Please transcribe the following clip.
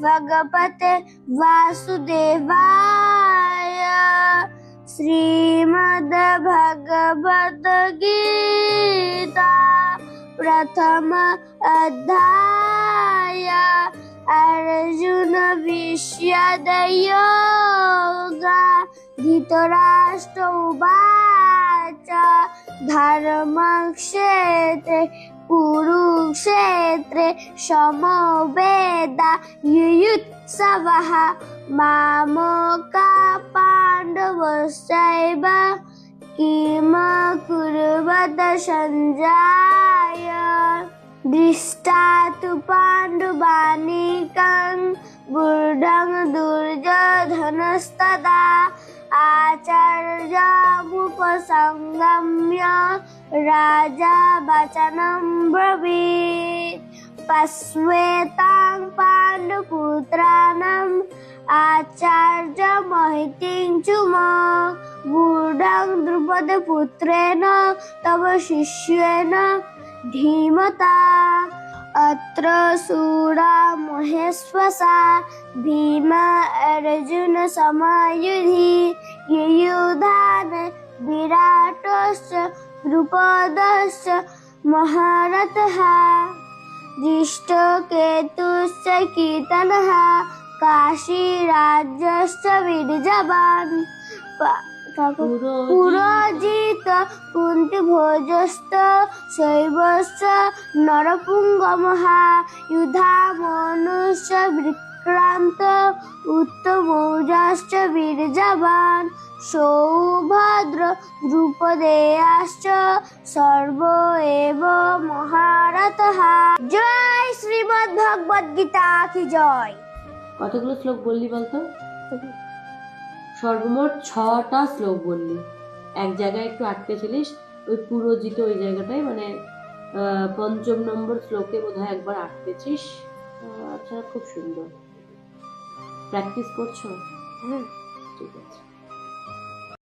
भगवते वासुदेवाय। श्रीमद् भगवद गीता प्रथम अध्याय। अर्जुन विषाद योगा। धृतराष्ट्र उवाच धर्मक्षेत्रे कुरुक्षेत्रे समवेदायुयुत्सवः मामका पाण्डवश्चैव किम कुर्वत सञ्जय। दृष्टा तु पाण्डवानीकं गूढं दुर्योधनस्तदा आचार्यमुपसंगम्य राजा वचनं ब्रवीत्। पश्येतां पाण्डुपुत्राणाम् आचार्यमहितिं चुम गूढं द्रुपदपुत्रेण तव शिष्येन धीमता। अत्र शूरा महेश्वसा भीम अर्जुन समायुधि युयुधान विराटश्च द्रुपदश्च महारथः दृष्टकेतुश्च कीर्तनः काशीराज्यश्च वीर्यवान् पुरोजित कुन्तीभोजश्च शैवश्च नरपुङ्गमः युधामनुश्च विक्रान्त उत्तमौजाश्च वीर्यवान् सौभद्र द्रुपदेयाश्च सर्व एव महारथः। जय श्रीमद् भगवद गीता की जय। কতগুলো শ্লোক বললি বলতো? সর্বমোট 6টা শ্লোক বললি। এক জায়গায় একটু আটকে ছিলিস, ওই পুরোজিত ওই জায়গাটায়, মানে 5ম নম্বর শ্লোকে বোধহয় একবার আটকেছিস। আচ্ছা, খুব সুন্দর। প্র্যাকটিস করছো? হ্যাঁ, ঠিক আছে।